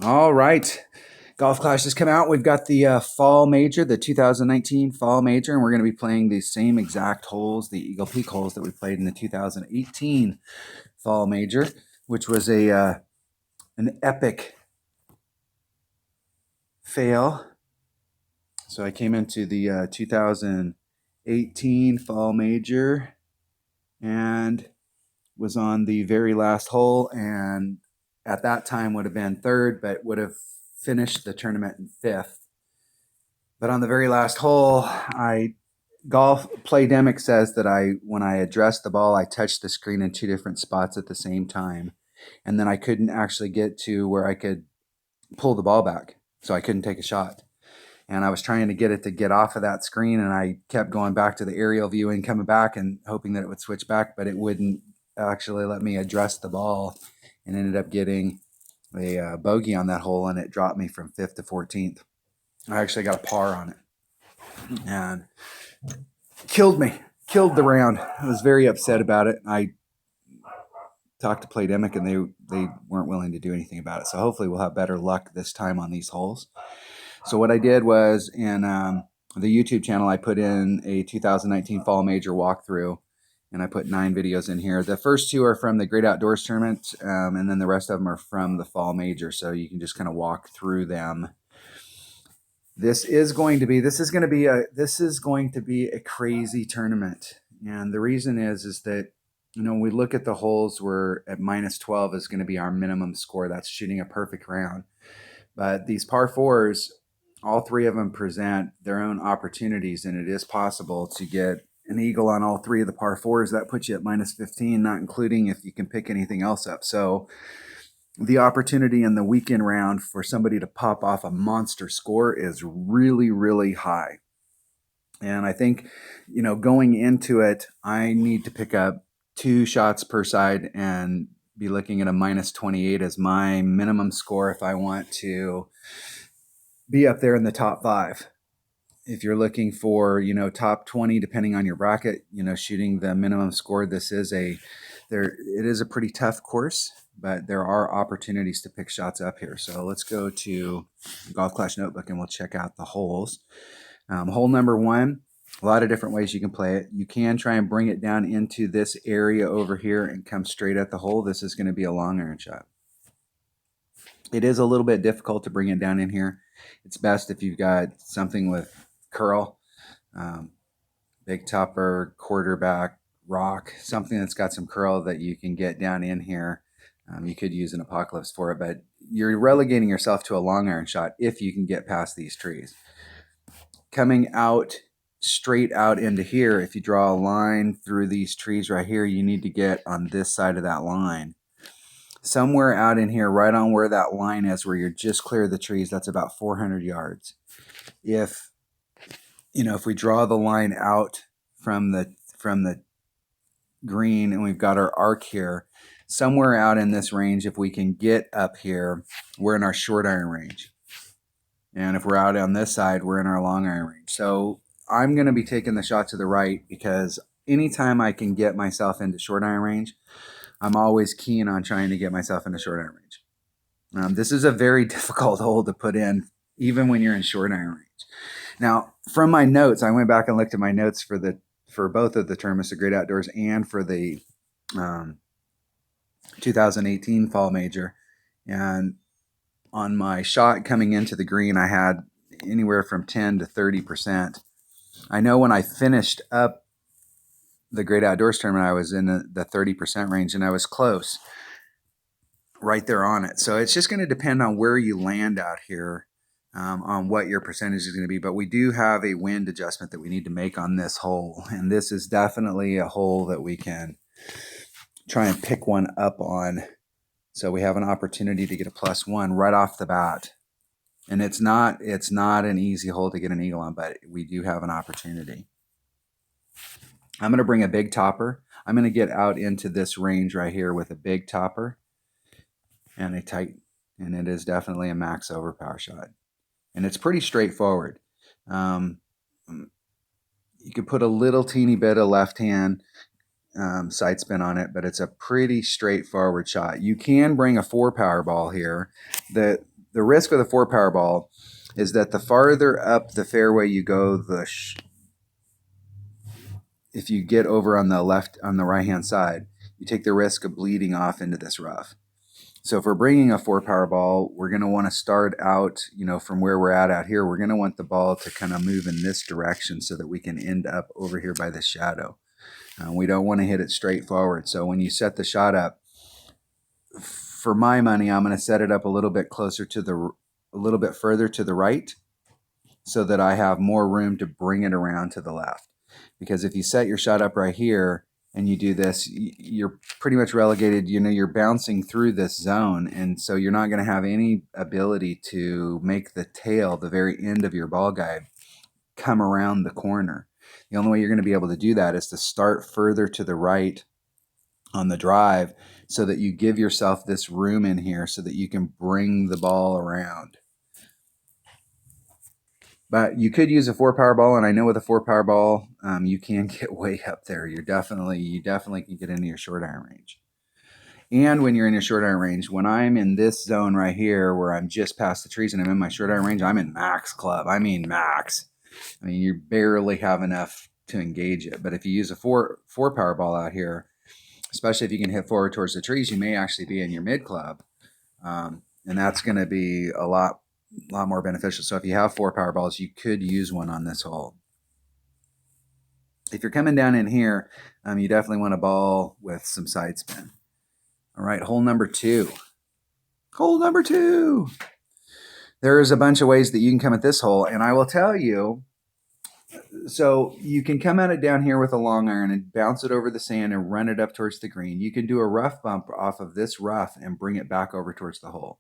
All right. Golf Clash has come out. We've got the Fall Major, the 2019 Fall Major, and we're going to be playing the same exact holes, the Eagle Peak holes that we played in the 2018 Fall Major, which was an epic fail. So I came into the 2018 Fall Major and was on the very last hole, and at that time would have been third, but would have finished the tournament in fifth. But on the very last hole, Golf Playdemic says that when I addressed the ball, I touched the screen in two different spots at the same time, and then I couldn't actually get to where I could pull the ball back, so I couldn't take a shot. And I was trying to get it to get off of that screen, and I kept going back to the aerial view and coming back and hoping that it would switch back, but it wouldn't actually let me address the ball, and ended up getting a bogey on that hole, and it dropped me from 5th to 14th. I actually got a par on it, and killed the round. I was very upset about it. I talked to Playdemic, and they weren't willing to do anything about it. So hopefully we'll have better luck this time on these holes. So what I did was in the YouTube channel, I put in a 2019 Fall Major walkthrough, and I put 9 videos in here. The first 2 are from the Great Outdoors Tournament, and then the rest of them are from the Fall Major, so you can just kind of walk through them. This is going to be a crazy tournament, and the reason is that when we look at the holes, we're at -12 is going to be our minimum score. That's shooting a perfect round. But these par fours, all 3 of them present their own opportunities, and it is possible to get an eagle on all 3 of the par fours. That puts you at -15, not including if you can pick anything else up. So the opportunity in the weekend round for somebody to pop off a monster score is really, really high. And I think, going into it, I need to pick up 2 shots per side and be looking at a -28 as my minimum score if I want to be up there in the top 5. If you're looking for, top 20, depending on your bracket, shooting the minimum score, it is a pretty tough course, but there are opportunities to pick shots up here. So let's go to Golf Clash Notebook and we'll check out the holes. Hole number 1, a lot of different ways you can play it. You can try and bring it down into this area over here and come straight at the hole. This is going to be a long iron shot. It is a little bit difficult to bring it down in here. It's best if you've got something with curl, big topper, quarterback, rock, something that's got some curl that you can get down in here. You could use an Apocalypse for it, but you're relegating yourself to a long iron shot if you can get past these trees. Coming out straight out into here, if you draw a line through these trees right here, you need to get on this side of that line. Somewhere out in here, right on where that line is, where you're just clear of the trees, that's about 400 yards. If we draw the line out from the green and we've got our arc here, somewhere out in this range, if we can get up here, we're in our short iron range. And if we're out on this side, we're in our long iron range. So I'm going to be taking the shot to the right because anytime I can get myself into short iron range, I'm always keen on trying to get myself into short iron range. This is a very difficult hole to put in, even when you're in short iron range. Now, from my notes, I went back and looked at my notes for both of the tournaments, the Great Outdoors and for the 2018 Fall Major. And on my shot coming into the green, I had anywhere from 10 to 30%. I know when I finished up the Great Outdoors tournament, I was in the 30% range, and I was close, right there on it. So it's just going to depend on where you land out here, on what your percentage is going to be. But we do have a wind adjustment that we need to make on this hole, and this is definitely a hole that we can try and pick one up on. So we have an opportunity to get a +1 right off the bat. And it's not an easy hole to get an eagle on, but we do have an opportunity. I'm going to bring a big topper. I'm going to get out into this range right here with a big topper and a tight, and it is definitely a max overpower shot. And it's pretty straightforward. You could put a little teeny bit of left hand side spin on it, but it's a pretty straightforward shot. You can bring a 4 power ball here. The the risk with a 4-power ball is that the farther up the fairway you go, if you get over on the right hand side, you take the risk of bleeding off into this rough. So if we're bringing a 4-power ball, we're going to want to start out, from where we're at out here. We're going to want the ball to kind of move in this direction so that we can end up over here by the shadow. We don't want to hit it straight forward. So when you set the shot up, for my money, I'm going to set it up a little bit a little bit further to the right, so that I have more room to bring it around to the left. Because if you set your shot up right here and you do this, you're pretty much relegated. You're bouncing through this zone, and so you're not going to have any ability to make the tail, the very end of your ball guide, come around the corner. The only way you're going to be able to do that is to start further to the right on the drive, so that you give yourself this room in here so that you can bring the ball around. But you could use a 4-power ball, and I know with a 4-power ball, you can get way up there. You definitely can get into your short iron range. And when you're in your short iron range, when I'm in this zone right here where I'm just past the trees and I'm in my short iron range, I'm in max club. I mean max. You barely have enough to engage it. But if you use a 4-power ball out here, especially if you can hit forward towards the trees, you may actually be in your mid club. And that's going to be a lot more beneficial. So if you have 4-power balls, you could use one on this hole. If you're coming down in here, you definitely want a ball with some side spin. All right, hole number 2. Hole number 2. There's a bunch of ways that you can come at this hole, and I will tell you. So you can come at it down here with a long iron and bounce it over the sand and run it up towards the green. You can do a rough bump off of this rough and bring it back over towards the hole.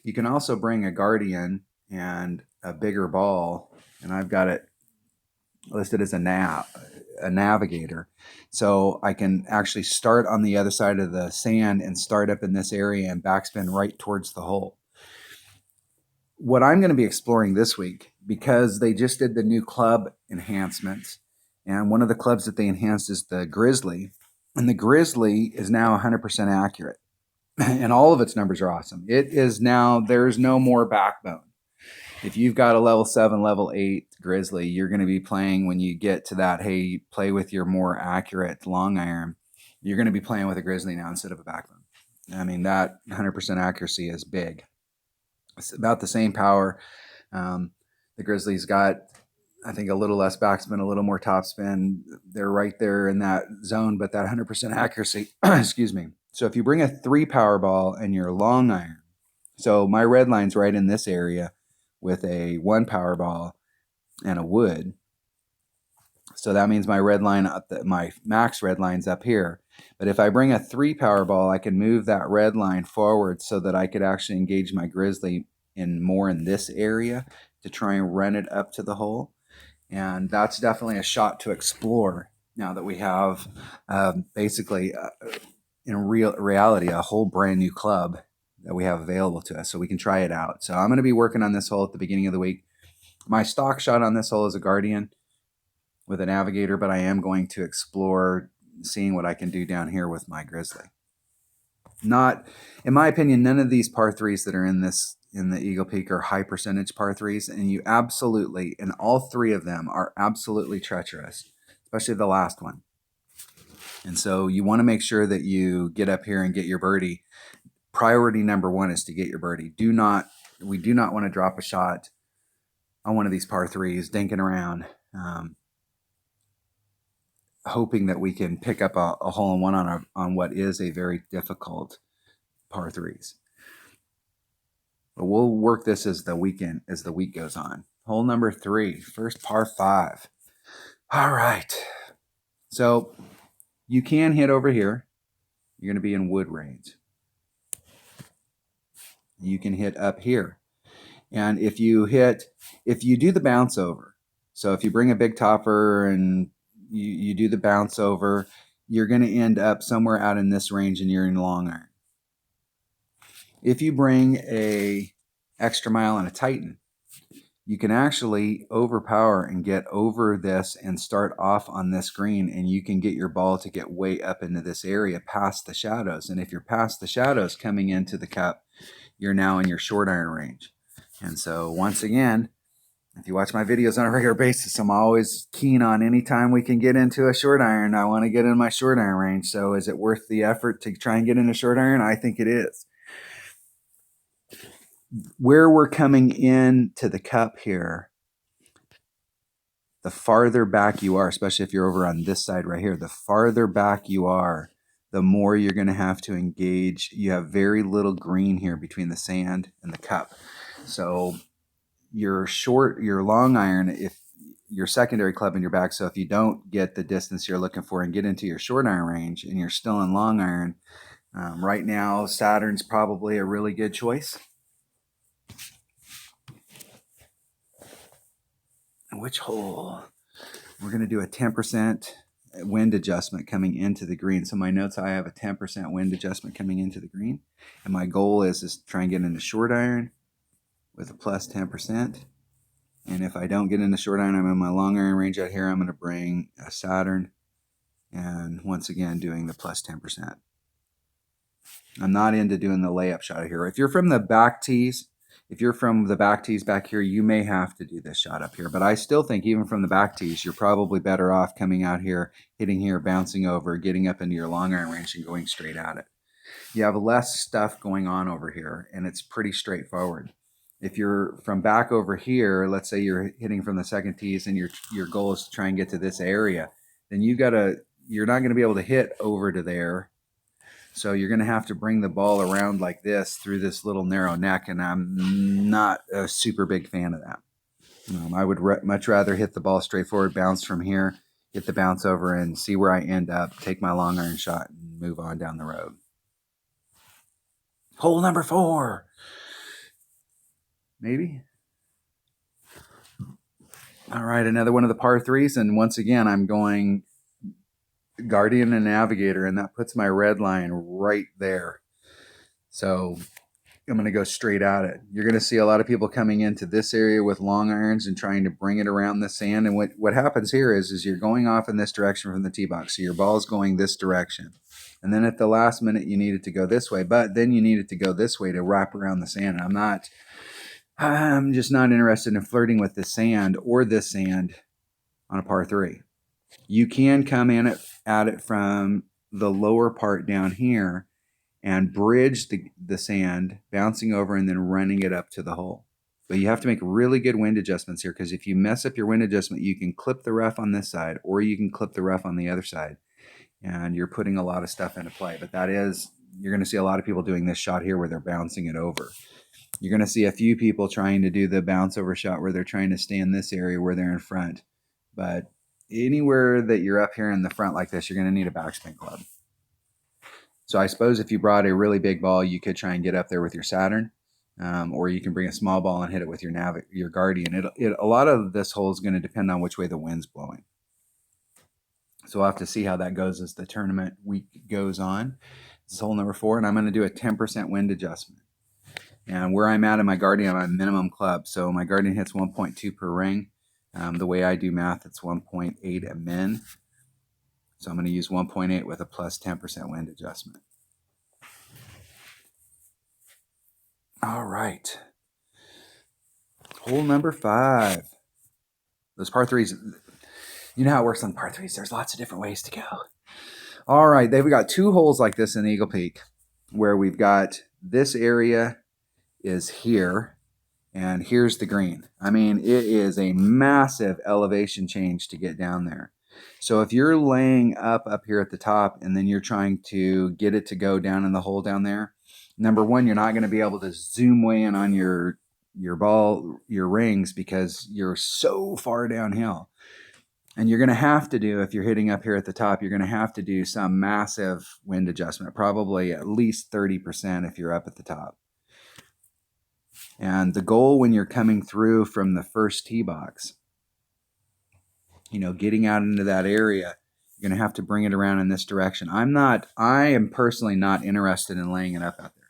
You can also bring a Guardian and a bigger ball, and I've got it listed as a Navigator. So I can actually start on the other side of the sand and start up in this area and backspin right towards the hole. What I'm going to be exploring this week, because they just did the new club enhancements, and one of the clubs that they enhanced is the Grizzly, and the Grizzly is now 100% accurate, and all of its numbers are awesome. It is now, there's no more backbone. If you've got a level 7, level 8 Grizzly, you're going to be playing, when you get to that, hey, play with your more accurate long iron, you're going to be playing with a Grizzly now instead of a backbone. That 100% accuracy is big. It's about the same power. The Grizzlies got, I think, a little less backspin, a little more topspin. They're right there in that zone, but that 100% accuracy, excuse me. So if you bring a 3-power ball and your long iron, so my red line's right in this area with a 1-power ball and a wood. So that means my red line, my max red line's up here. But if I bring a 3-power ball, I can move that red line forward so that I could actually engage my Grizzly more in this area to try and run it up to the hole. And that's definitely a shot to explore now that we have basically, in reality, a whole brand new club that we have available to us, so we can try it out. So I'm going to be working on this hole at the beginning of the week. My stock shot on this hole is a Guardian with a Navigator, but I am going to explore seeing what I can do down here with my Grizzly. Not, in my opinion, none of these par 3s that are in the Eagle Peak are high percentage par 3s, and you absolutely, and all 3 of them are absolutely treacherous, especially the last one. And so you want to make sure that you get up here and get your birdie. Priority number 1 is to get your birdie. We do not want to drop a shot on one of these par 3s, dinking around, hoping that we can pick up a hole-in-one on what is a very difficult par 3s. But we'll work this as the week goes on. Hole number 3, first par 5. All right. So you can hit over here. You're going to be in wood range. You can hit up here. And if you do the bounce over, so if you bring a big topper and you do the bounce over, you're going to end up somewhere out in this range and you're in long iron. If you bring a extra mile and a Titan, you can actually overpower and get over this and start off on this green, and you can get your ball to get way up into this area past the shadows. And if you're past the shadows coming into the cup, you're now in your short iron range. And so once again, if you watch my videos on a regular basis, I'm always keen on anytime we can get into a short iron, I want to get in my short iron range. So is it worth the effort to try and get into short iron? I think it is. Where we're coming in to the cup here, the farther back you are, especially if you're over on this side right here, the farther back you are, the more you're going to have to engage. You have very little green here between the sand and the cup. So your long iron, if your secondary club in your back, so if you don't get the distance you're looking for and get into your short iron range and you're still in long iron, right now Saturn's probably a really good choice. Which hole? We're going to do a 10% wind adjustment coming into the green. So my notes, I have a 10% wind adjustment coming into the green. And my goal is to try and get into short iron with a plus 10%. And if I don't get into short iron, I'm in my long iron range out here. I'm going to bring a Saturn. And once again, doing the plus 10%. I'm not into doing the layup shot here. If you're from the back tees, back here, you may have to do this shot up here. But I still think even from the back tees, you're probably better off coming out here, hitting here, bouncing over, getting up into your long iron range and going straight at it. You have less stuff going on over here, and it's pretty straightforward. If you're from back over here, let's say you're hitting from the second tees and your goal is to try and get to this area, then you're not going to be able to hit over to there. So you're going to have to bring the ball around like this through this little narrow neck, and I'm not a super big fan of that. I would much rather hit the ball straight forward, bounce from here, get the bounce over, and see where I end up, take my long iron shot, and move on down the road. Hole number 4. Maybe. All right, another one of the par 3s, and once again, I'm going Guardian and Navigator, and that puts my red line right there. So I'm going to go straight at it. You're going to see a lot of people coming into this area with long irons and trying to bring it around the sand. And what happens here is you're going off in this direction from the tee box. So your ball is going this direction. And then at the last minute, you need it to go this way. But then you need it to go this way to wrap around the sand. I'm just not interested in flirting with the sand or this sand on a par 3. You can come in at it from the lower part down here and bridge the sand, bouncing over and then running it up to the hole. But you have to make really good wind adjustments here, because if you mess up your wind adjustment, you can clip the rough on this side or you can clip the rough on the other side. And you're putting a lot of stuff into play. But you're going to see a lot of people doing this shot here where they're bouncing it over. You're going to see a few people trying to do the bounce over shot where they're trying to stay in this area where they're in front. But anywhere that you're up here in the front like this, you're going to need a backspin club. So I suppose if you brought a really big ball, you could try and get up there with your Saturn, or you can bring a small ball and hit it with your Guardian. A lot of this hole is going to depend on which way the wind's blowing. So we'll have to see how that goes as the tournament week goes on. This is hole number 4, and I'm going to do a 10% wind adjustment. And where I'm at in my Guardian, I'm at minimum club. So my Guardian hits 1.2 per ring. The way I do math, it's 1.8 at min. So I'm going to use 1.8 with a plus 10% wind adjustment. All right. Hole number 5. Those par 3s, you know how it works on par 3s. There's lots of different ways to go. All right. We've got 2 holes like this in Eagle Peak where we've got this area is here, and here's the green. I mean, it is a massive elevation change to get down there. So if you're laying up here at the top and then you're trying to get it to go down in the hole down there, number one, you're not going to be able to zoom way in on your ball, your rings, because you're so far downhill. And you're going to have to do, if you're hitting up here at the top, you're going to have to do some massive wind adjustment, probably at least 30% if you're up at the top. And the goal when you're coming through from the first tee box, getting out into that area, you're going to have to bring it around in this direction. I am personally not interested in laying it up out there.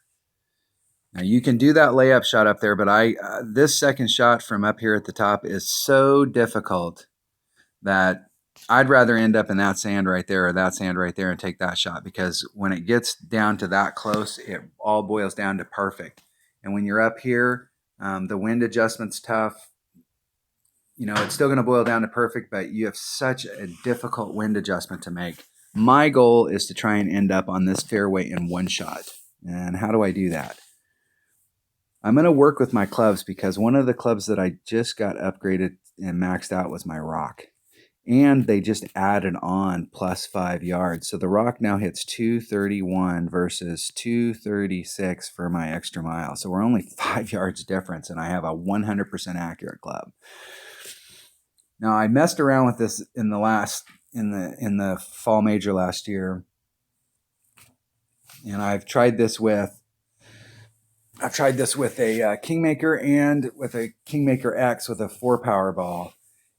Now you can do that layup shot up there, but this second shot from up here at the top is so difficult that I'd rather end up in that sand right there or that sand right there and take that shot, because when it gets down to that close, it all boils down to perfect. And when you're up here, The wind adjustment's tough. It's still going to boil down to perfect, but you have such a difficult wind adjustment to make. My goal is to try and end up on this fairway in one shot. And how do I do that? I'm going to work with my clubs, because one of the clubs that I just got upgraded and maxed out was my rock. And they just added on plus 5 yards. So the rock now hits 231 versus 236 for my extra mile. So we're only 5 yards difference, and I have a 100% accurate club. Now, I messed around with this in the fall major last year, and I've tried this with a Kingmaker and with a Kingmaker X with a 4-power ball.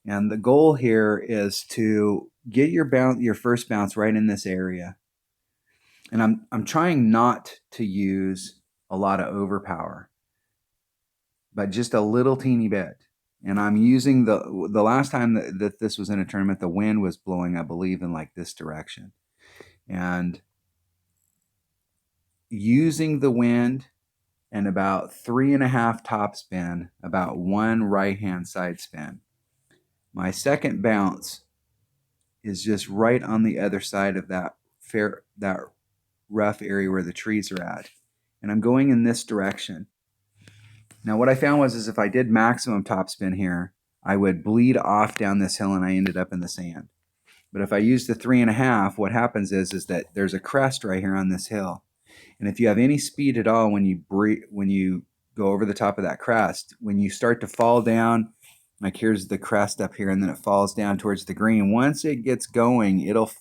And the goal here is to get your first bounce right in this area. And I'm trying not to use a lot of overpower, but just a little teeny bit. And I'm using the last time that this was in a tournament, the wind was blowing, I believe, in like this direction. And using the wind and about 3.5 topspin, about 1 right-hand side spin. My second bounce is just right on the other side of that rough area where the trees are at. And I'm going in this direction. Now, what I found was if I did maximum topspin here, I would bleed off down this hill and I ended up in the sand. But if I use the 3.5, what happens is that there's a crest right here on this hill. And if you have any speed at all when you go over the top of that crest, when you start to fall down, like here's the crest up here, and then it falls down towards the green. Once it gets going, it'll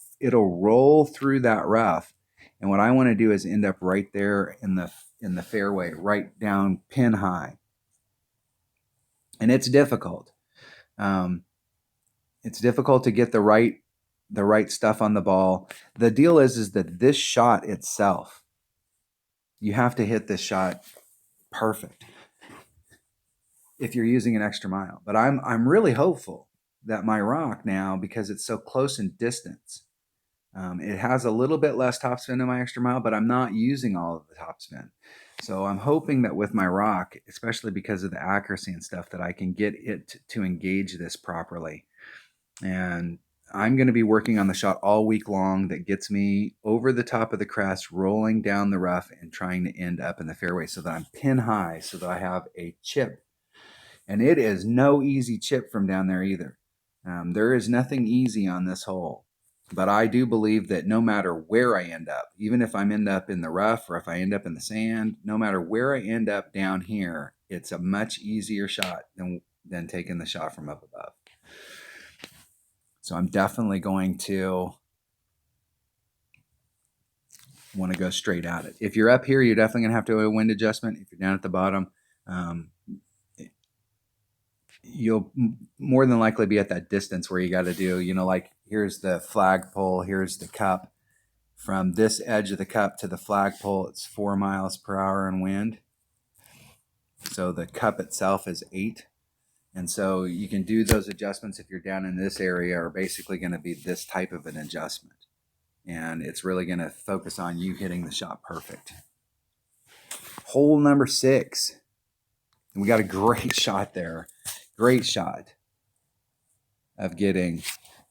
roll through that rough. And what I want to do is end up right there in the fairway, right down pin high. And it's difficult. It's difficult to get the right stuff on the ball. The deal is that this shot itself, you have to hit this shot perfect if you're using an extra mile. But I'm really hopeful that my rock now, because it's so close in distance, it has a little bit less topspin than my extra mile, but I'm not using all of the topspin. So I'm hoping that with my rock, especially because of the accuracy and stuff, that I can get it to engage this properly. And I'm going to be working on the shot all week long that gets me over the top of the crest, rolling down the rough, and trying to end up in the fairway so that I'm pin high, so that I have a chip. And it is no easy chip from down there either. There is nothing easy on this hole. But I do believe that no matter where I end up, even if I end up in the rough or if I end up in the sand, no matter where I end up down here, it's a much easier shot than taking the shot from up above. So I'm definitely going to want to go straight at it. If you're up here, you're definitely going to have to do a wind adjustment. If you're down at the bottom, you'll more than likely be at that distance where you got to do, like here's the flagpole, here's the cup. From this edge of the cup to the flagpole, it's 4 miles per hour in wind. So the cup itself is 8. And so you can do those adjustments if you're down in this area, are basically going to be this type of an adjustment. And it's really going to focus on you hitting the shot perfect. Hole number 6. And we got a great shot there. Great shot of getting,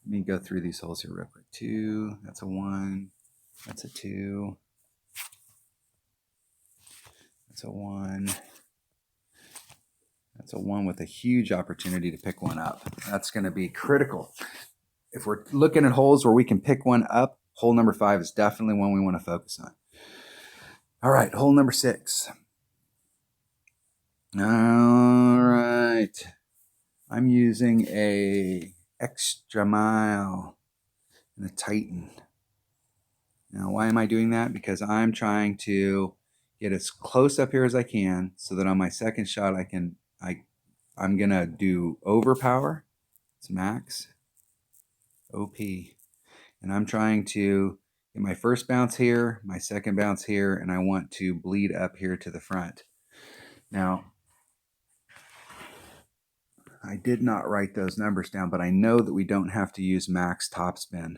let me go through these holes here real quick. 2, that's a 1, that's a 2, that's a 1, that's a 1 with a huge opportunity to pick one up. That's going to be critical. If we're looking at holes where we can pick one up, hole number 5 is definitely one we want to focus on. All right, hole number 6. All right. I'm using a extra mile and a Titan. Now, why am I doing that? Because I'm trying to get as close up here as I can so that on my second shot I'm going to do overpower. It's max. OP. And I'm trying to get my first bounce here, my second bounce here, and I want to bleed up here to the front. Now, I did not write those numbers down, but I know that we don't have to use max topspin.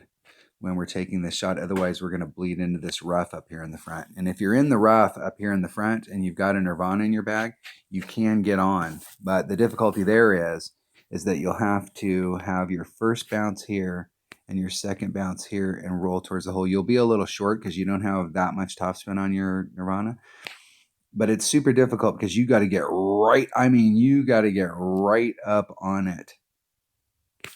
when we're taking this shot. Otherwise, we're going to bleed into this rough up here in the front. And if you're in the rough up here in the front and you've got a Nirvana in your bag, you can get on. But the difficulty there is that you'll have to have your first bounce here and your second bounce here and roll towards the hole. You'll be a little short because you don't have that much topspin on your Nirvana. But it's super difficult because you got to get right, you got to get right up on it.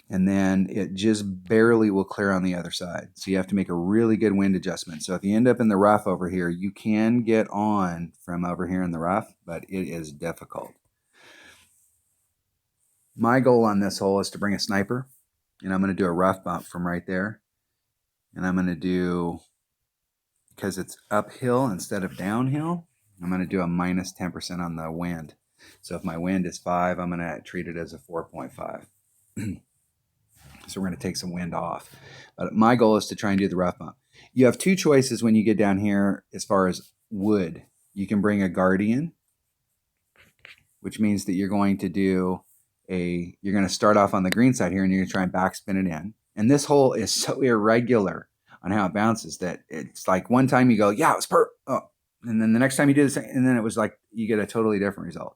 And then it just barely will clear on the other side. So you have to make a really good wind adjustment. So if you end up in the rough over here, you can get on from over here in the rough, but it is difficult. My goal on this hole is to bring a sniper, and I'm going to do a rough bump from right there. And I'm going to do, because it's uphill instead of downhill, I'm going to do a minus 10% on the wind. So if my wind is 5, I'm going to treat it as a 4.5. So we're going to take some wind off. But my goal is to try and do the rough bump. You have two choices when you get down here as far as wood. You can bring a Guardian, which means that you're going to start off on the green side here and you're going to try and backspin it in. And this hole is so irregular on how it bounces that it's like one time you go, yeah, it was and then the next time you do the same, and then it was like you get a totally different result.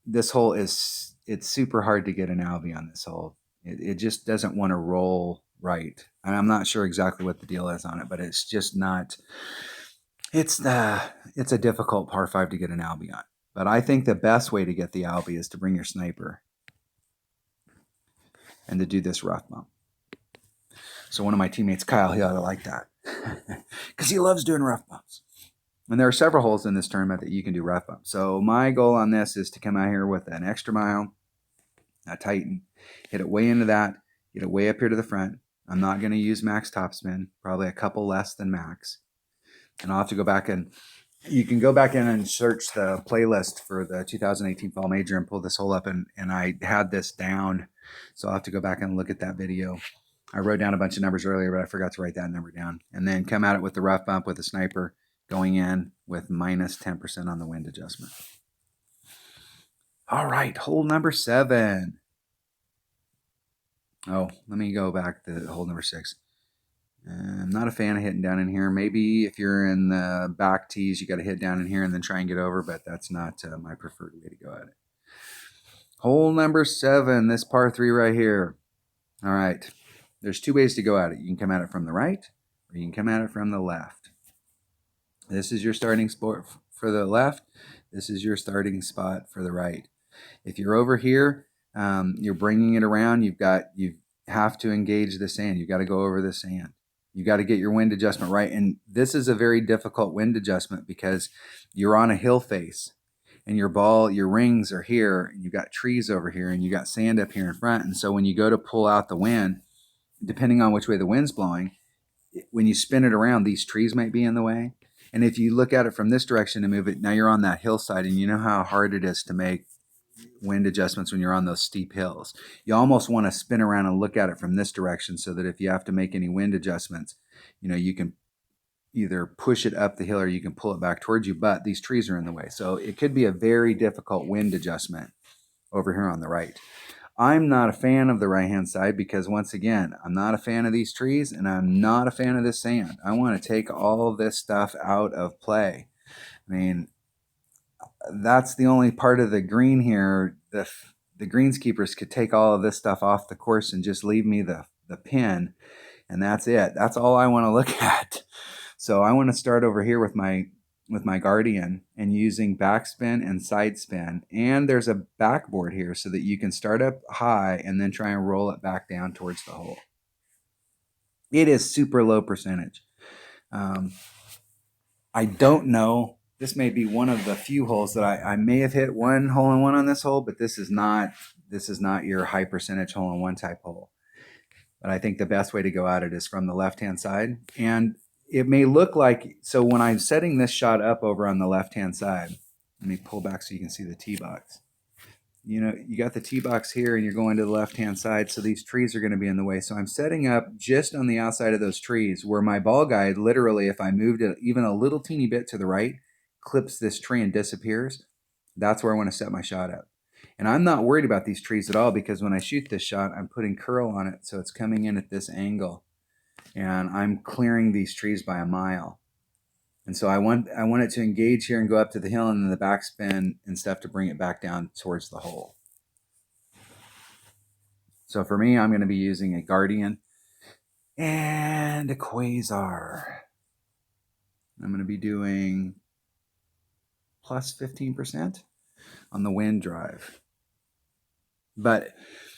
This hole it's super hard to get an Albie on this hole. It just doesn't want to roll right. And I'm not sure exactly what the deal is on it, but it's just not, it's a difficult par 5 to get an Albie on. But I think the best way to get the Albie is to bring your sniper and to do this rough bump. So one of my teammates, Kyle, he ought to like that because he loves doing rough bumps. And there are several holes in this tournament that you can do rough bumps. So my goal on this is to come out here with an extra mile, a Titan, hit it way into that, get it way up here to the front. I'm not going to use max topspin, probably a couple less than max. And I'll have to go back and you can go back in and search the playlist for the 2018 Fall Major and pull this hole up. And I had this down, so I'll have to go back and look at that video. I wrote down a bunch of numbers earlier, but I forgot to write that number down. And then come at it with the rough bump with a sniper going in with minus 10% on the wind adjustment. All right, hole number 7. Oh, let me go back to hole number 6. I'm not a fan of hitting down in here. Maybe if you're in the back tees, you got to hit down in here and then try and get over, but that's not my preferred way to go at it. Hole number 7, this par 3 right here. All right, there's 2 ways to go at it. You can come at it from the right or you can come at it from the left. This is your starting spot for the left. This is your starting spot for the right. If you're over here, you're bringing it around. You have to engage the sand. You've got to go over the sand. You got to get your wind adjustment right. And this is a very difficult wind adjustment because you're on a hill face and your rings are here. And you've got trees over here and you got sand up here in front. And so when you go to pull out the wind, depending on which way the wind's blowing, when you spin it around, these trees might be in the way. And if you look at it from this direction and move it, now you're on that hillside and you know how hard it is to make wind adjustments when you're on those steep hills. You almost want to spin around and look at it from this direction so that if you have to make any wind adjustments, you can either push it up the hill or you can pull it back towards you, but these trees are in the way. So it could be a very difficult wind adjustment over here on the right. I'm not a fan of the right-hand side because, once again, I'm not a fan of these trees and I'm not a fan of this sand. I want to take all of this stuff out of play. That's the only part of the green here. The greenskeepers could take all of this stuff off the course and just leave me the pin, and that's it. That's all I want to look at. So I want to start over here with my Guardian and using backspin and side spin. And there's a backboard here so that you can start up high and then try and roll it back down towards the hole. It is super low percentage. I don't know. This may be one of the few holes that I may have hit one hole-in-one on this hole, but this is not your high percentage hole-in-one type hole. But I think the best way to go at it is from the left-hand side. And it may look like, so when I'm setting this shot up over on the left-hand side, let me pull back so you can see the tee box. You got the tee box here and you're going to the left-hand side, so these trees are going to be in the way. So I'm setting up just on the outside of those trees where my ball guide, literally, if I moved it even a little teeny bit to the right, clips this tree and disappears. That's where I want to set my shot up. And I'm not worried about these trees at all because when I shoot this shot, I'm putting curl on it, so it's coming in at this angle. and I'm clearing these trees by a mile. And so I want it to engage here and go up to the hill, and then the backspin and stuff to bring it back down towards the hole. So for me, I'm going to be using a Guardian and a Quasar. I'm going to be doing plus 15% on the wind drive. But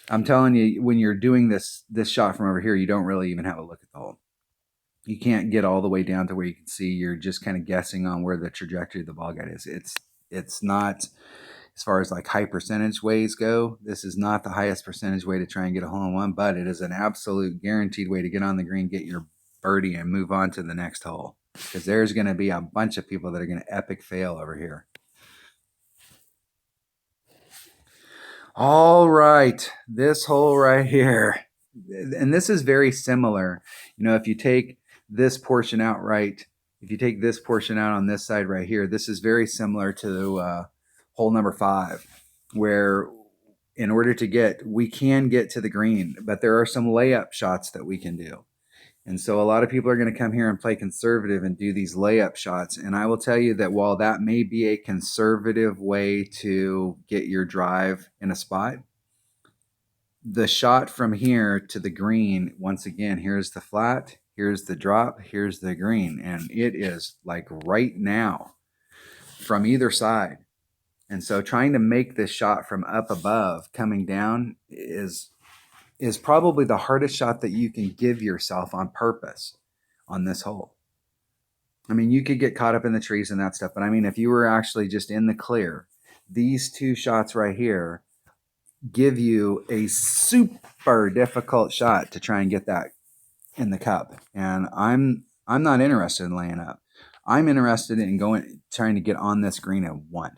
I'm telling you, when you're doing this shot from over here, you don't really even have a look at the hole. You can't get all the way down to where you can see. You're just kind of guessing on where the trajectory of the ball guide is. It's not, as far as like high percentage ways go, this is not the highest percentage way to try and get a hole-in-one, but it is an absolute guaranteed way to get on the green, get your birdie, and move on to the next hole. Because there's going to be a bunch of people that are going to epic fail over here. All right, this hole right here, and this is very similar. You know, if you take this portion out right, if you take this portion out on this side right here, this is very similar to hole number 5, where in order to get, we can get to the green, but there are some layup shots that we can do. And so a lot of people are going to come here and play conservative and do these layup shots. And I will tell you that while that may be a conservative way to get your drive in a spot, the shot from here to the green, once again, here's the flat, here's the drop, here's the green. And it is like right now from either side. And so trying to make this shot from up above coming down is probably the hardest shot that you can give yourself on purpose on this hole. I mean, you could get caught up in the trees and that stuff, but I mean, if you were actually just in the clear, these two shots right here give you a super difficult shot to try and get that in the cup. And I'm not interested in laying up. I'm interested in trying to get on this green at 1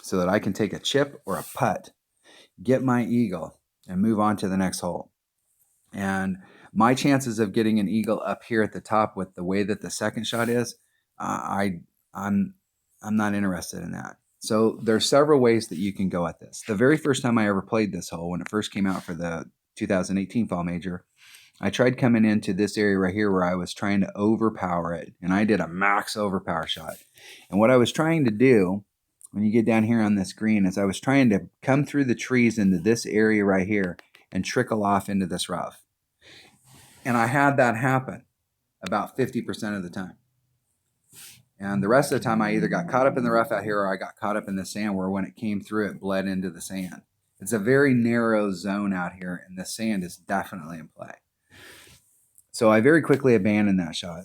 so that I can take a chip or a putt, get my eagle, and move on to the next hole. And my chances of getting an eagle up here at the top with the way that the second shot is, I'm not interested in that. So there's several ways that you can go at this. The very first time I ever played this hole, when it first came out for the 2018 Fall Major, I tried coming into this area right here where I was trying to overpower it, and I did a max overpower shot. And what I was trying to do when you get down here on this green is I was trying to come through the trees into this area right here and trickle off into this rough. And I had that happen about 50% of the time. And the rest of the time I either got caught up in the rough out here or I got caught up in the sand where when it came through it bled into the sand. It's a very narrow zone out here and the sand is definitely in play. So I very quickly abandoned that shot.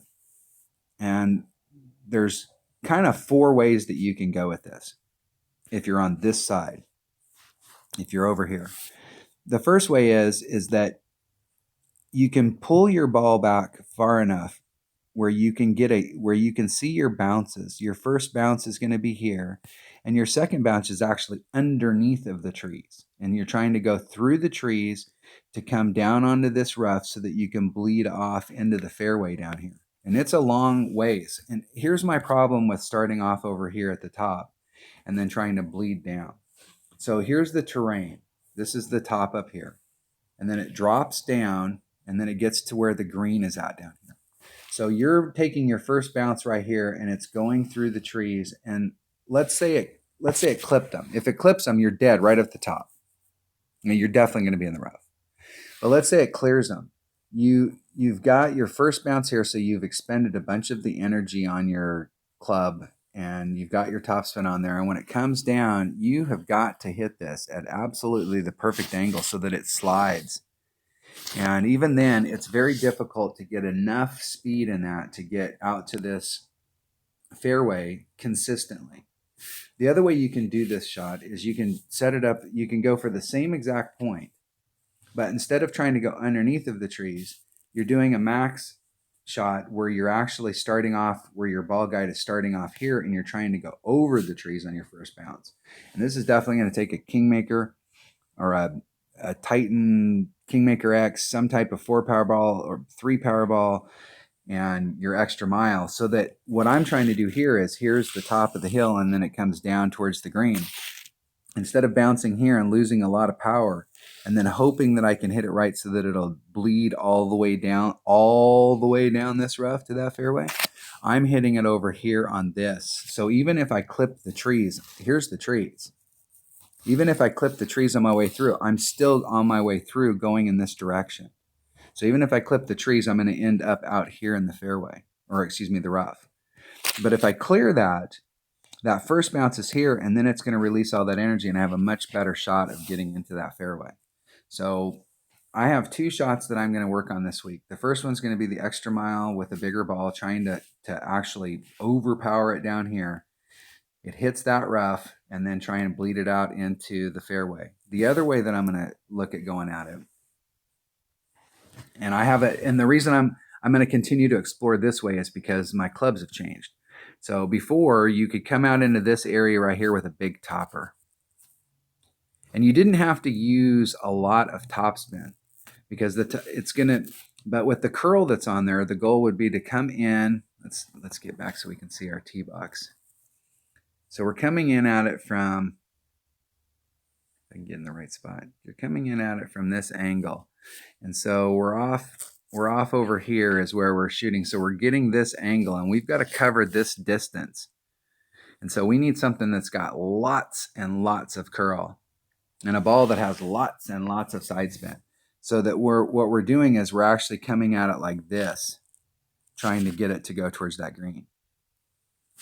And there's kind of 4 ways that you can go with this. If you're on this side, if you're over here, the first way is that you can pull your ball back far enough where you can see your bounces. Your first bounce is going to be here, and your second bounce is actually underneath of the trees. And you're trying to go through the trees to come down onto this rough so that you can bleed off into the fairway down here. And it's a long ways. And here's my problem with starting off over here at the top and then trying to bleed down. So here's the terrain. This is the top up here. And then it drops down, and then it gets to where the green is at down here. So you're taking your first bounce right here, and it's going through the trees. And let's say it clipped them. If it clips them, you're dead right at the top. You're definitely going to be in the rough. But let's say it clears them. You've got your first bounce here, so you've expended a bunch of the energy on your club, and you've got your topspin on there. And when it comes down, you have got to hit this at absolutely the perfect angle so that it slides. And even then, it's very difficult to get enough speed in that to get out to this fairway consistently. The other way you can do this shot is you can set it up, you can go for the same exact point, but instead of trying to go underneath of the trees, you're doing a max shot where you're actually starting off where your ball guide is starting off here, and you're trying to go over the trees on your first bounce. And this is definitely going to take a Kingmaker or a Titan Kingmaker X, some type of 4 Powerball or 3 Powerball, and your extra mile. So that what I'm trying to do here is, here's the top of the hill and then it comes down towards the green. Instead of bouncing here and losing a lot of power, and then hoping that I can hit it right so that it'll bleed all the way down this rough to that fairway. I'm hitting it over here on this. So even if I clip the trees, here's the trees. Even if I clip the trees on my way through, I'm still on my way through going in this direction. So even if I clip the trees, I'm going to end up out here in the fairway, or excuse me, the rough. But if I clear that, that first bounce is here, and then it's going to release all that energy, and I have a much better shot of getting into that fairway. So I have 2 shots that I'm going to work on this week. The first one's going to be the extra mile with a bigger ball, trying to actually overpower it down here. It hits that rough, and then try and bleed it out into the fairway. The other way that I'm going to look at going at it, and I have it, and the reason I'm going to continue to explore this way is because my clubs have changed. So before, you could come out into this area right here with a big topper. And you didn't have to use a lot of topspin because but with the curl that's on there, the goal would be to come in. Let's get back so we can see our tee box. So we're coming in at it from, if I can get in the right spot. You're coming in at it from this angle. And so we're off over here is where we're shooting. So we're getting this angle, and we've got to cover this distance. And so we need something that's got lots and lots of curl and a ball that has lots and lots of side spin. So that what we're doing is we're actually coming at it like this, trying to get it to go towards that green.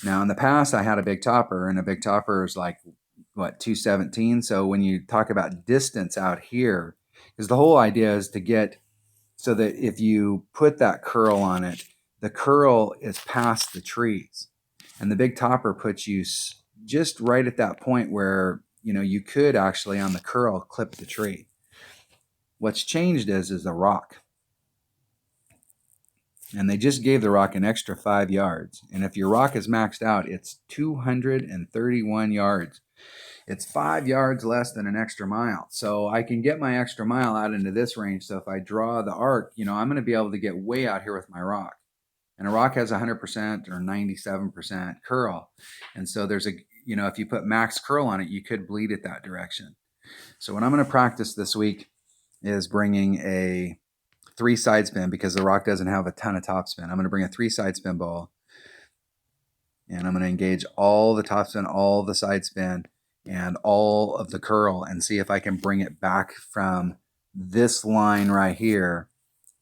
Now in the past, I had a big topper, and a big topper is like, what, 217? So when you talk about distance out here, because the whole idea is to get so that if you put that curl on it, the curl is past the trees. And the big topper puts you just right at that point where, you know, you could actually on the curl clip the tree. What's changed is the rock. And they just gave the rock an extra 5 yards. And if your rock is maxed out, it's 231 yards. It's 5 yards less than an extra mile. So I can get my extra mile out into this range. So if I draw the arc, you know, I'm going to be able to get way out here with my rock. And a rock has 100% or 97% curl. And so there's a, you know, if you put max curl on it, you could bleed it that direction. So what I'm going to practice this week is bringing a 3 side spin, because the rock doesn't have a ton of top spin. I'm going to bring a 3 side spin ball, and I'm going to engage all the top spin, all the side spin, and all of the curl, and see if I can bring it back from this line right here,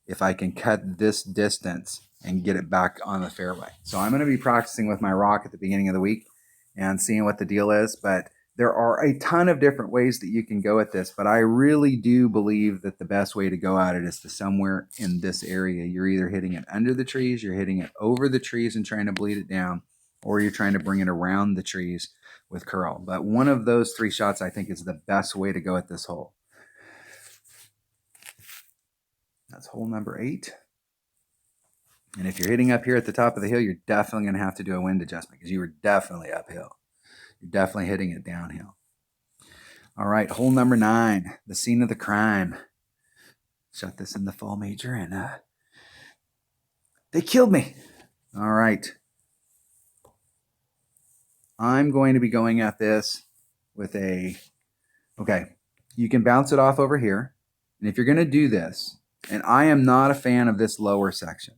if I can cut this distance and get it back on the fairway. So I'm going to be practicing with my rock at the beginning of the week and seeing what the deal is. But there are a ton of different ways that you can go at this, but I really do believe that the best way to go at it is to somewhere in this area. You're either hitting it under the trees, you're hitting it over the trees and trying to bleed it down, or you're trying to bring it around the trees with curl. But one of those 3 shots, I think, is the best way to go at this hole. That's hole number 8. And if you're hitting up here at the top of the hill, you're definitely going to have to do a wind adjustment because you were definitely uphill. You're definitely hitting it downhill. All right, hole number 9, the scene of the crime. Shot this in the fall major, and they killed me. All right. I'm going to be going at this with okay, you can bounce it off over here. And if you're going to do this, and I am not a fan of this lower section.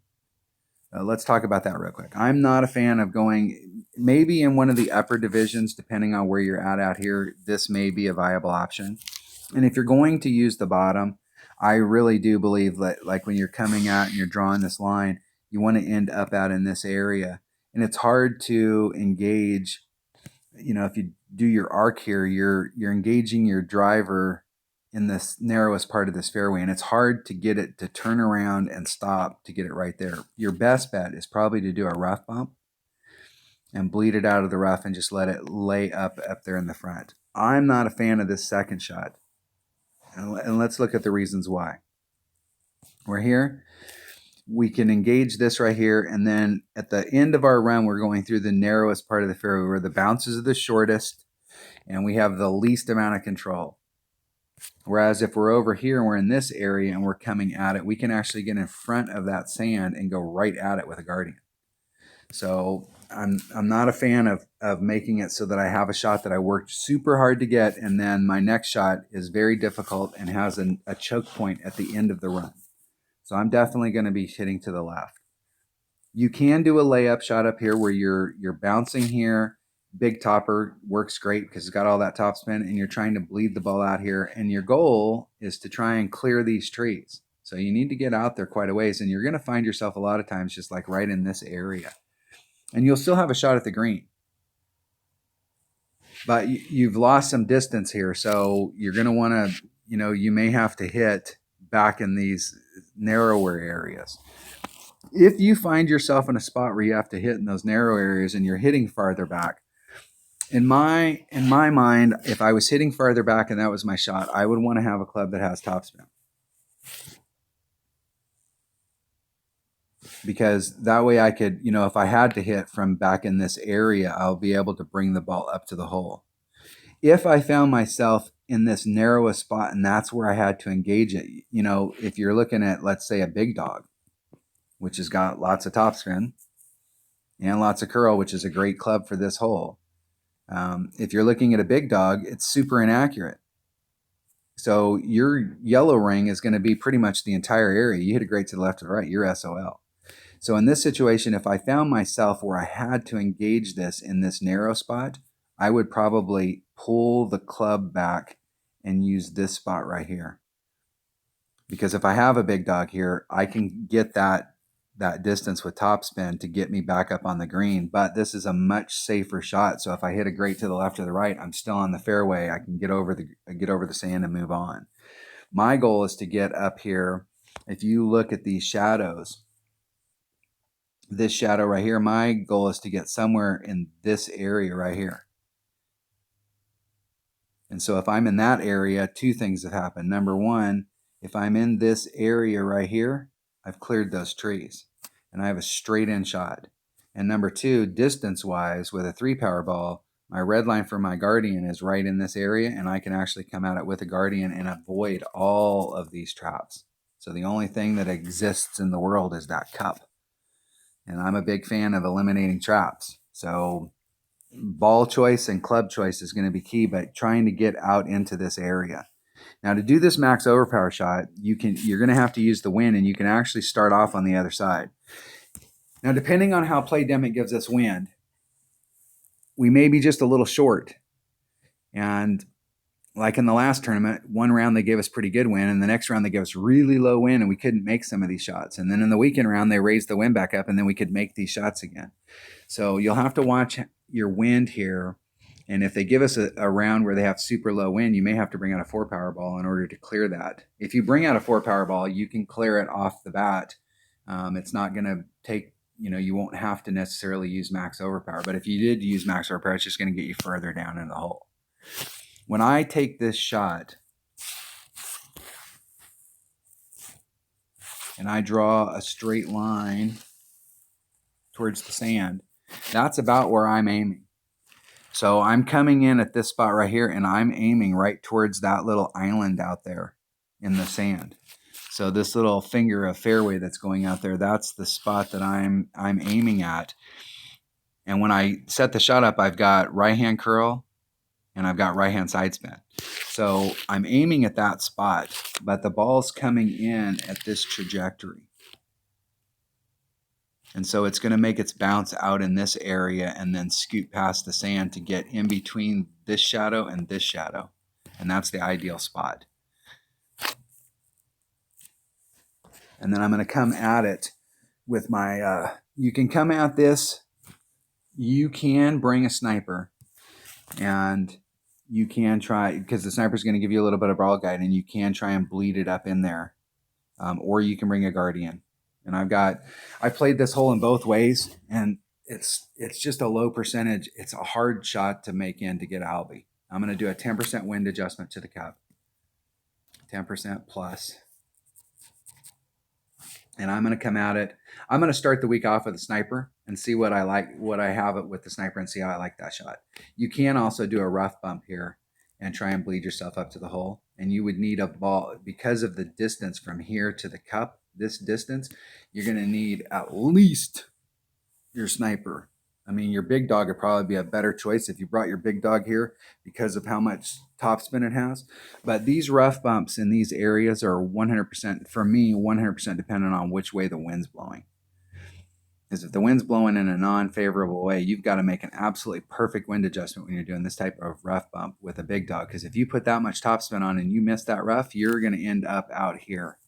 Let's talk about that real quick. I'm not a fan of going, maybe in one of the upper divisions, depending on where you're at out here, this may be a viable option. And if you're going to use the bottom, I really do believe that, like when you're coming out and you're drawing this line, you want to end up out in this area. And it's hard to engage, you know, if you do your arc here, you're engaging your driver in this narrowest part of this fairway, and it's hard to get it to turn around and stop to get it right there. Your best bet is probably to do a rough bump and bleed it out of the rough and just let it lay up there in the front. I'm not a fan of this second shot, and let's look at the reasons why. We're here. We can engage this right here, and then at the end of our run, we're going through the narrowest part of the fairway where the bounces are the shortest, and we have the least amount of control. Whereas if we're over here and we're in this area and we're coming at it, we can actually get in front of that sand and go right at it with a Guardian. So I'm not a fan of making it so that I have a shot that I worked super hard to get, and then my next shot is very difficult and has a choke point at the end of the run. So I'm definitely going to be hitting to the left. You can do a layup shot up here where you're bouncing here. Big topper works great because it's got all that topspin, and you're trying to bleed the ball out here. And your goal is to try and clear these trees. So you need to get out there quite a ways, and you're going to find yourself a lot of times just like right in this area. And you'll still have a shot at the green. But you've lost some distance here, so you're going to want to, you may have to hit back in these narrower areas. If you find yourself in a spot where you have to hit in those narrow areas and you're hitting farther back, in my mind, if I was hitting farther back and that was my shot, I would want to have a club that has topspin. Because that way I could, if I had to hit from back in this area, I'll be able to bring the ball up to the hole. If I found myself in this narrowest spot and that's where I had to engage it, if you're looking at, let's say, a big dog, which has got lots of topspin and lots of curl, which is a great club for this hole. If you're looking at a big dog, it's super inaccurate. So your yellow ring is going to be pretty much the entire area. You hit it great to the left or the right, you're SOL. So in this situation, if I found myself where I had to engage this in this narrow spot, I would probably pull the club back and use this spot right here. Because if I have a big dog here, I can get that distance with topspin to get me back up on the green. But this is a much safer shot. So if I hit a great to the left or the right, I'm still on the fairway. I can get over the sand and move on. My goal is to get up here. If you look at these shadows, this shadow right here, my goal is to get somewhere in this area right here. And so if I'm in that area, two things have happened. Number one, if I'm in this area right here, I've cleared those trees and I have a straight in shot. And number two, distance wise, with a 3-power ball, my red line for my Guardian is right in this area, and I can actually come at it with a Guardian and avoid all of these traps. So the only thing that exists in the world is that cup. And I'm a big fan of eliminating traps. So ball choice and club choice is going to be key, but trying to get out into this area. Now, to do this max overpower shot, you're going to have to use the wind, and you can actually start off on the other side. Now, depending on how Playdemic gives us wind, we may be just a little short. And like in the last tournament, one round they gave us pretty good wind, and the next round they gave us really low wind, and we couldn't make some of these shots. And then in the weekend round, they raised the wind back up, and then we could make these shots again. So you'll have to watch your wind here. And if they give us a round where they have super low wind, you may have to bring out a 4-power ball in order to clear that. If you bring out a 4-power ball, you can clear it off the bat. It's not going to take, you won't have to necessarily use max overpower. But if you did use max overpower, it's just going to get you further down in the hole. When I take this shot and I draw a straight line towards the sand, that's about where I'm aiming. So I'm coming in at this spot right here, and I'm aiming right towards that little island out there in the sand. So this little finger of fairway that's going out there, that's the spot that I'm aiming at. And when I set the shot up, I've got right hand curl and I've got right hand side spin. So I'm aiming at that spot, but the ball's coming in at this trajectory. And so it's going to make its bounce out in this area and then scoot past the sand to get in between this shadow and this shadow. And that's the ideal spot. And then I'm going to come at it with my, you can come at this, you can bring a sniper, and you can try, because the sniper is going to give you a little bit of ball guide, and you can try and bleed it up in there. Or you can bring a Guardian. And I played this hole in both ways, and it's just a low percentage. It's a hard shot to make in to get Albie. I'm going to do a 10% wind adjustment to the cup. 10% plus. And I'm going to come at it. I'm going to start the week off with a sniper and see what I like, what I have it with the sniper, and see how I like that shot. You can also do a rough bump here and try and bleed yourself up to the hole. And you would need a ball, because of the distance from here to the cup, this distance, you're going to need at least your sniper. I mean, your big dog would probably be a better choice if you brought your big dog here because of how much topspin it has. But these rough bumps in these areas are 100%, for me, 100% dependent on which way the wind's blowing. Because if the wind's blowing in a non-favorable way, you've got to make an absolutely perfect wind adjustment when you're doing this type of rough bump with a big dog. Because if you put that much topspin on and you miss that rough, you're going to end up out here.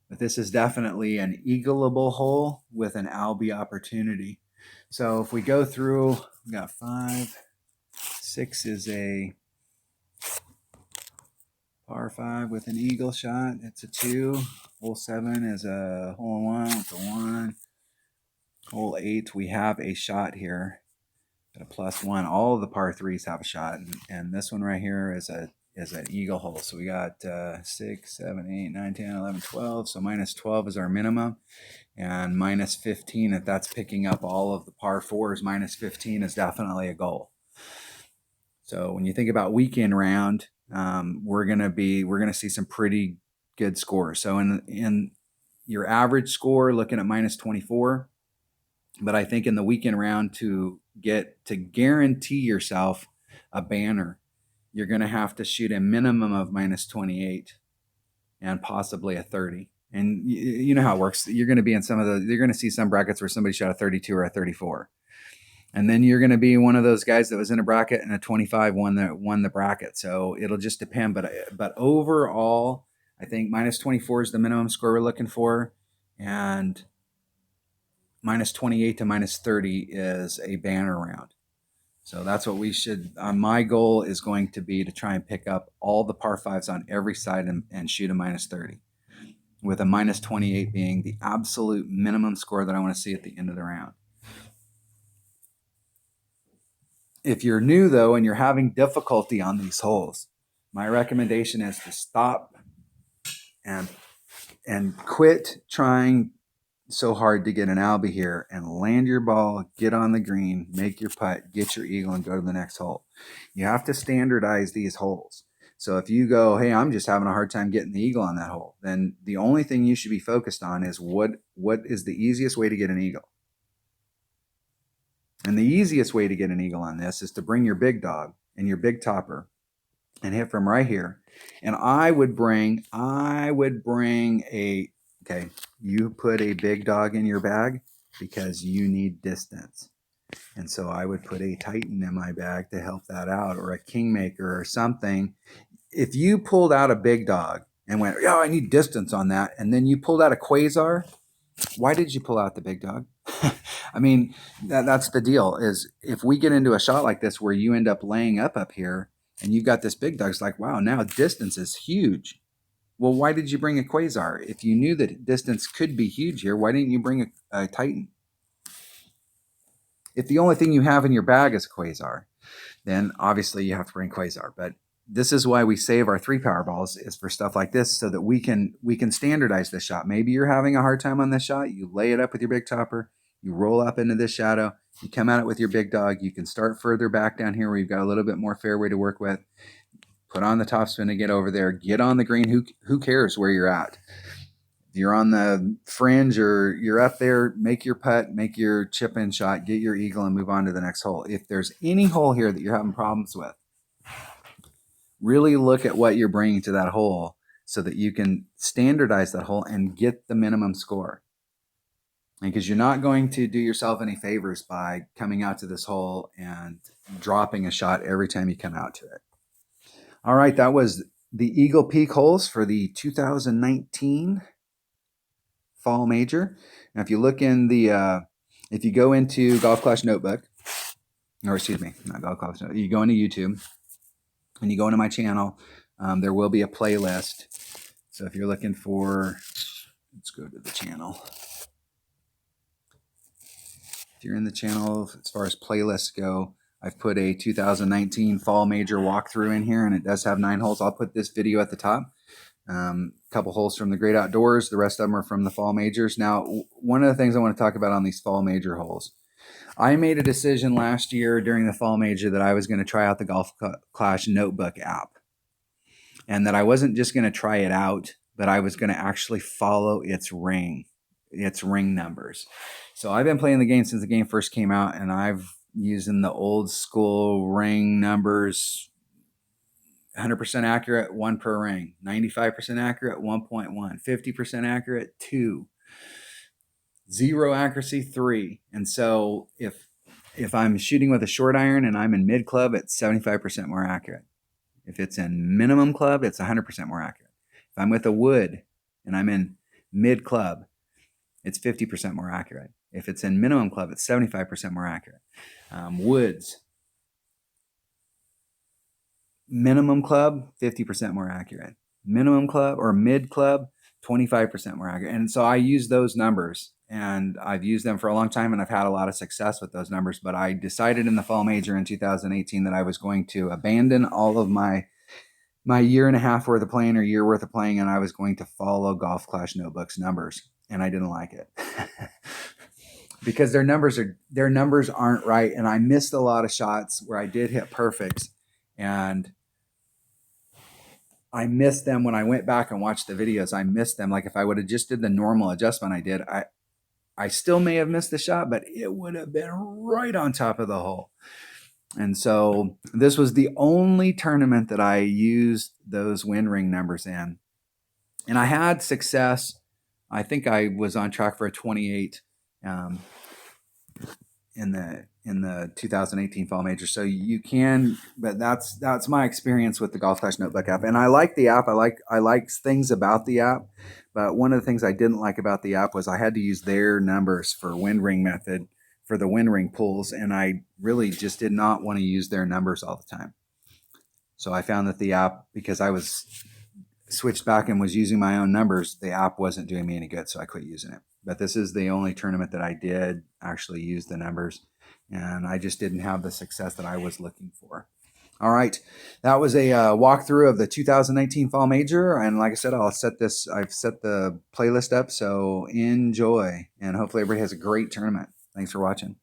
But this is definitely an eagleable hole with an Albie opportunity. So if we go through, we got 5, 6 is a par 5 with an eagle shot. It's a 2. Hole 7 is a hole 1 with a 1. Hole 8, we have a shot here at a +1. All of the par 3s have a shot, and this one right here is an eagle hole. So we got 6, 7, 8, 9, 10, 11, 12. So -12 is our minimum, and -15 if that's picking up all of the par 4s. -15 is definitely a goal. So when you think about weekend round, we're gonna see some pretty good scores. So in your average score, looking at -24. But I think in the weekend round, to guarantee yourself a banner, you're going to have to shoot a minimum of -28 and possibly a 30. And you know how it works. You're going to be in you're going to see some brackets where somebody shot a 32 or a 34. And then you're going to be one of those guys that was in a bracket and a 25 won the bracket. So it'll just depend. But overall, I think -24 is the minimum score we're looking for. And -28 to -30 is a banner round. So that's what we should, my goal is going to be to try and pick up all the par 5s on every side and shoot a -30, with a -28 being the absolute minimum score that I want to see at the end of the round. If you're new though, and you're having difficulty on these holes, my recommendation is to stop and quit trying so hard to get an Albie here and land your ball, get on the green, make your putt, get your eagle, and go to the next hole. You have to standardize these holes. So if you go, hey, I'm just having a hard time getting the eagle on that hole, then the only thing you should be focused on is what is the easiest way to get an eagle. And the easiest way to get an eagle on this is to bring your big dog and your big topper and hit from right here. And I would bring a, okay, you put a big dog in your bag because you need distance. And so I would put a Titan in my bag to help that out, or a Kingmaker or something. If you pulled out a big dog and went, oh, I need distance on that, and then you pulled out a Quasar, why did you pull out the big dog? I mean, that's the deal, is if we get into a shot like this where you end up laying up here and you've got this big dog, it's like, wow, now distance is huge. Well, why did you bring a Quasar? If you knew that distance could be huge here, why didn't you bring a Titan? If the only thing you have in your bag is a Quasar, then obviously you have to bring Quasar. But this is why we save our 3 power balls, is for stuff like this, so that we can standardize this shot. Maybe you're having a hard time on this shot. You lay it up with your big topper. You roll up into this shadow. You come at it with your big dog. You can start further back down here where you've got a little bit more fairway to work with. Put on the topspin to get over there. Get on the green. Who cares where you're at? If you're on the fringe or you're up there, make your putt, make your chip in shot, get your eagle, and move on to the next hole. If there's any hole here that you're having problems with, really look at what you're bringing to that hole so that you can standardize that hole and get the minimum score. Because you're not going to do yourself any favors by coming out to this hole and dropping a shot every time you come out to it. All right, that was the Eagle Peak holes for the 2019 Fall Major. Now, if you look in the, if you go into Golf Clash Notebook, or excuse me, not Golf Clash Notebook, you go into YouTube and you go into my channel, there will be a playlist. So if you're looking for, let's go to the channel. If you're in the channel, as far as playlists go, I've put a 2019 Fall Major walkthrough in here, and it does have 9 holes. I'll put this video at the top. A couple holes from the Great Outdoors. The rest of them are from the Fall Majors. Now, one of the things I want to talk about on these Fall Major holes, I made a decision last year during the Fall Major that I was going to try out the Golf Clash Notebook app, and that I wasn't just going to try it out, but I was going to actually follow its ring. its ring numbers. So I've been playing the game since the game first came out, and I've using the old school ring numbers. 100% accurate, 1 per ring. 95% accurate, 1.1. 50% accurate, 2. 0 accuracy, 3. And so if I'm shooting with a short iron and I'm in mid club, it's 75% more accurate. If it's in minimum club, it's 100% more accurate. If I'm with a wood and I'm in mid club, it's 50% more accurate. If it's in minimum club, it's 75% more accurate. Woods, minimum club, 50% more accurate. Minimum club or mid club, 25% more accurate. And so I use those numbers, and I've used them for a long time, and I've had a lot of success with those numbers. But I decided in the fall major in 2018 that I was going to abandon all of my year and a half worth of playing or year worth of playing, and I was going to follow Golf Clash Notebook's numbers, and I didn't like it. Because their numbers aren't right, and I missed a lot of shots where I did hit perfects, and I missed them when I went back and watched the videos. I missed them. Like if I would have just did the normal adjustment I did, I still may have missed the shot, but it would have been right on top of the hole. And so this was the only tournament that I used those wind ring numbers in. And I had success. I think I was on track for a 28 in the 2018 fall major. So you can, but that's my experience with the Golf Clash Notebook app. And I like the app. I like things about the app, but one of the things I didn't like about the app was I had to use their numbers for wind ring method for the wind ring pulls, and I really just did not want to use their numbers all the time. So I found that the app, because I was switched back and was using my own numbers, the app wasn't doing me any good, so I quit using it. But this is the only tournament that I did actually use the numbers, and I just didn't have the success that I was looking for. All right, that was a walkthrough of the 2019 Fall Major, and like I said, I've set the playlist up, so enjoy, and hopefully everybody has a great tournament. Thanks for watching.